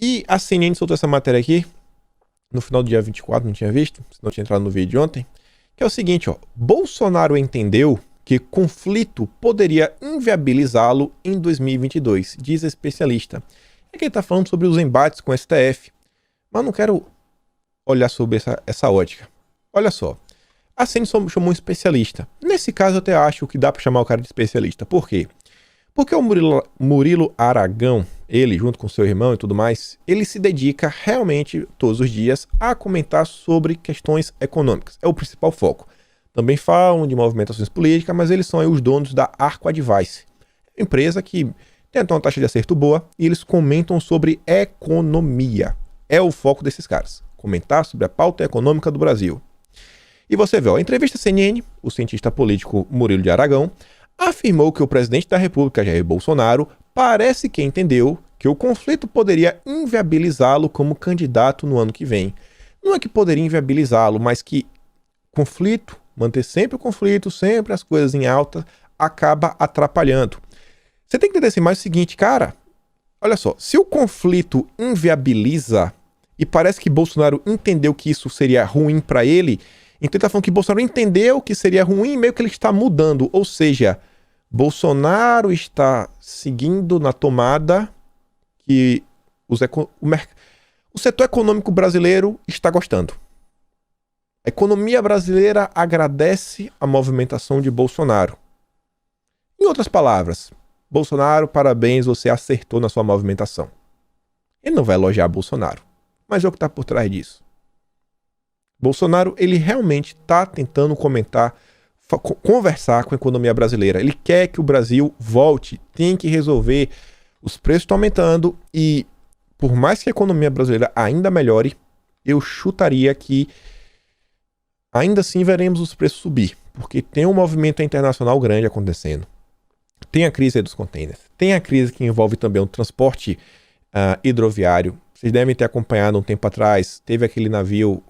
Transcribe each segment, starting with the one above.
E a CNN soltou essa matéria aqui, no final do dia 24, não tinha visto, senão tinha entrado no vídeo de ontem, que é o seguinte, ó. Bolsonaro entendeu que conflito poderia inviabilizá-lo em 2022, diz especialista. É que ele está falando sobre os embates com o STF, mas não quero olhar sobre essa ótica. Olha só, a CNN chamou um especialista. Nesse caso eu até acho que dá para chamar o cara de especialista. Por quê? Porque o Murilo Aragão, ele junto com seu irmão e tudo mais, ele se dedica realmente todos os dias a comentar sobre questões econômicas. É o principal foco. Também falam de movimentações políticas, mas eles são aí os donos da Arco Advice, empresa que tem uma taxa de acerto boa e eles comentam sobre economia. É o foco desses caras, comentar sobre a pauta econômica do Brasil. E você vê, ó, a entrevista CNN, o cientista político Murilo de Aragão afirmou que o presidente da República, Jair Bolsonaro, parece que entendeu que o conflito poderia inviabilizá-lo como candidato no ano que vem. Não é que poderia inviabilizá-lo, mas que conflito, manter sempre o conflito, sempre as coisas em alta, acaba atrapalhando. Você tem que entender assim, mais o seguinte, cara, olha só, se o conflito inviabiliza, e parece que Bolsonaro entendeu que isso seria ruim para ele, então ele está falando que Bolsonaro entendeu que seria ruim, meio que ele está mudando, ou seja, Bolsonaro está seguindo na tomada que o setor econômico brasileiro está gostando. A economia brasileira agradece a movimentação de Bolsonaro. Em outras palavras, Bolsonaro, parabéns, você acertou na sua movimentação. Ele não vai elogiar Bolsonaro, mas é o que está por trás disso. Bolsonaro, ele realmente está tentando conversar com a economia brasileira. Ele quer que o Brasil volte, tem que resolver. Os preços estão aumentando e, por mais que a economia brasileira ainda melhore, eu chutaria que ainda assim veremos os preços subir, porque tem um movimento internacional grande acontecendo. Tem a crise dos containers, tem a crise que envolve também o transporte hidroviário. Vocês devem ter acompanhado um tempo atrás, teve aquele navio,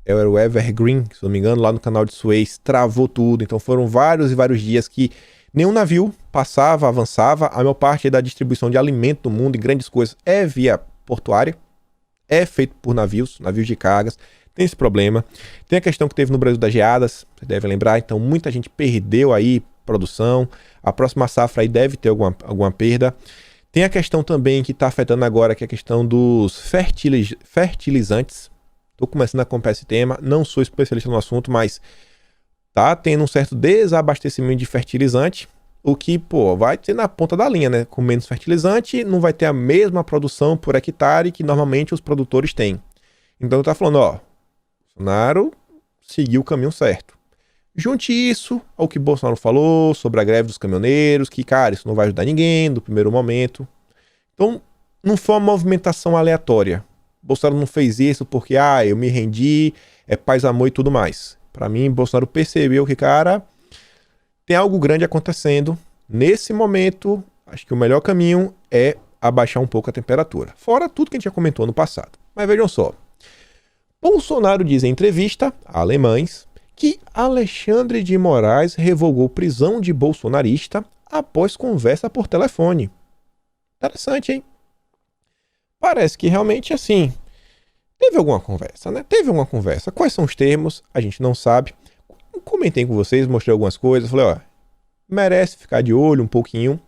era o Evergreen, se não me engano, lá no canal de Suez, travou tudo. Então foram vários e vários dias que nenhum navio passava, avançava. A maior parte da distribuição de alimento do mundo e grandes coisas é via portuária, é feito por navios de cargas. Tem esse problema. Tem a questão que teve no Brasil das geadas, você deve lembrar. Então muita gente perdeu aí produção. A próxima safra aí deve ter alguma perda. Tem a questão também que está afetando agora, que é a questão dos fertilizantes. Estou começando a acompanhar esse tema, não sou especialista no assunto, mas tá tendo um certo desabastecimento de fertilizante, o que, vai ter na ponta da linha, né? Com menos fertilizante, não vai ter a mesma produção por hectare que normalmente os produtores têm. Então tá falando, Bolsonaro seguiu o caminho certo. Junte isso ao que Bolsonaro falou sobre a greve dos caminhoneiros, que, cara, isso não vai ajudar ninguém no primeiro momento. Então, não foi uma movimentação aleatória. Bolsonaro não fez isso porque, eu me rendi, é paz, amor e tudo mais. Para mim, Bolsonaro percebeu que, cara, tem algo grande acontecendo. Nesse momento, acho que o melhor caminho é abaixar um pouco a temperatura. Fora tudo que a gente já comentou no passado. Mas vejam só. Bolsonaro diz em entrevista a alemães que Alexandre de Moraes revogou prisão de bolsonarista após conversa por telefone. Interessante, hein? Parece que realmente, assim, teve alguma conversa, né? Teve alguma conversa. Quais são os termos? A gente não sabe. Comentei com vocês, mostrei algumas coisas. Falei, merece ficar de olho um pouquinho.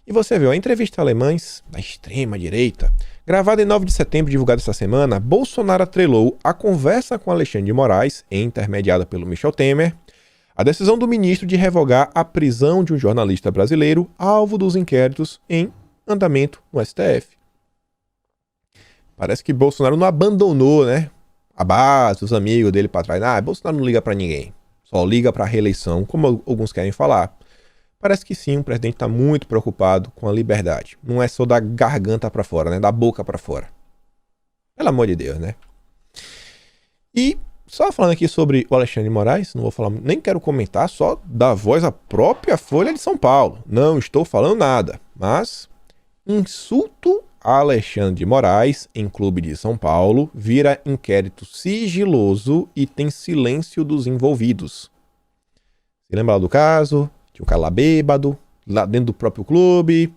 E você viu a entrevista alemães da extrema direita, gravada em 9 de setembro, divulgada essa semana. Bolsonaro atrelou a conversa com Alexandre de Moraes, intermediada pelo Michel Temer, a decisão do ministro de revogar a prisão de um jornalista brasileiro alvo dos inquéritos em andamento no STF. Parece que Bolsonaro não abandonou, né, a base, os amigos dele para trás. Bolsonaro não liga para ninguém, só liga para a reeleição, como alguns querem falar. Parece que sim, o presidente está muito preocupado com a liberdade. Não é só da garganta para fora, né, da boca para fora. Pelo amor de Deus, né? E só falando aqui sobre o Alexandre de Moraes, não vou falar, nem quero comentar, só da voz à própria Folha de São Paulo. Não estou falando nada, mas insulto a Alexandre de Moraes em Clube de São Paulo vira inquérito sigiloso e tem silêncio dos envolvidos. Se lembra do caso? Tinha um cara lá bêbado, lá dentro do próprio clube,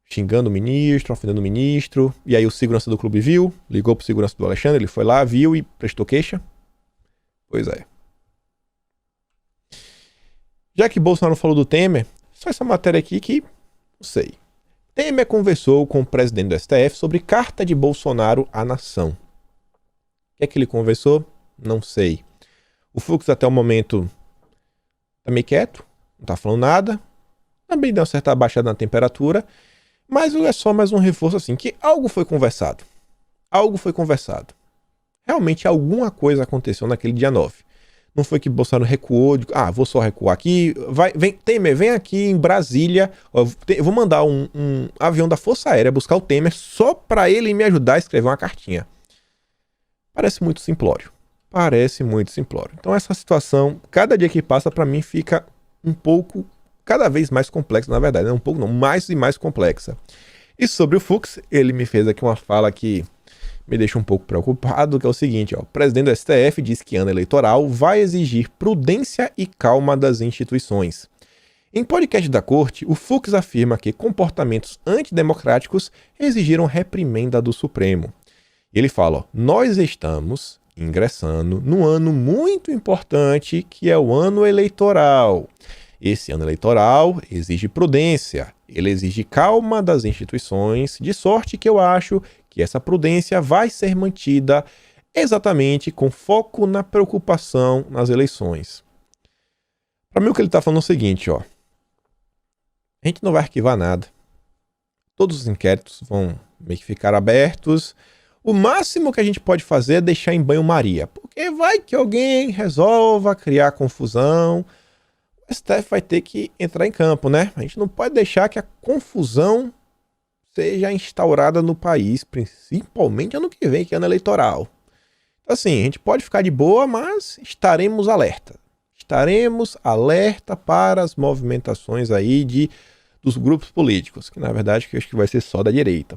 xingando o ministro, ofendendo o ministro. E aí o segurança do clube viu, ligou pro segurança do Alexandre, ele foi lá, viu e prestou queixa. Pois é. Já que Bolsonaro falou do Temer, só essa matéria aqui que, não sei. Temer conversou com o presidente do STF sobre carta de Bolsonaro à nação. O que é que ele conversou? Não sei. O Fux até o momento tá meio quieto, não tá falando nada. Também deu uma certa baixada na temperatura. Mas é só mais um reforço assim, que algo foi conversado. Algo foi conversado. Realmente alguma coisa aconteceu naquele dia 9. Não foi que Bolsonaro recuou, vou só recuar aqui. Temer, vem aqui em Brasília. Eu vou mandar um avião da Força Aérea buscar o Temer só para ele me ajudar a escrever uma cartinha. Parece muito simplório. Parece muito simplório. Então essa situação, cada dia que passa, para mim fica um pouco, cada vez mais complexa, na verdade. Um pouco não, mais e mais complexa. E sobre o Fux, ele me fez aqui uma fala que me deixa um pouco preocupado, que é o seguinte, o presidente do STF diz que ano eleitoral vai exigir prudência e calma das instituições. Em podcast da corte, o Fux afirma que comportamentos antidemocráticos exigiram reprimenda do Supremo. Ele fala, nós estamos ingressando num ano muito importante, que é o ano eleitoral. Esse ano eleitoral exige prudência, ele exige calma das instituições, de sorte que eu acho que essa prudência vai ser mantida exatamente com foco na preocupação nas eleições. Para mim o que ele está falando é o seguinte, a gente não vai arquivar nada. Todos os inquéritos vão meio que ficar abertos. O máximo que a gente pode fazer é deixar em banho-maria, porque vai que alguém resolva criar confusão. O STF vai ter que entrar em campo, né? A gente não pode deixar que a confusão seja instaurada no país, principalmente ano que vem, que é ano eleitoral. Então, assim, a gente pode ficar de boa, mas estaremos alerta. Estaremos alerta para as movimentações aí dos grupos políticos, que na verdade eu acho que vai ser só da direita.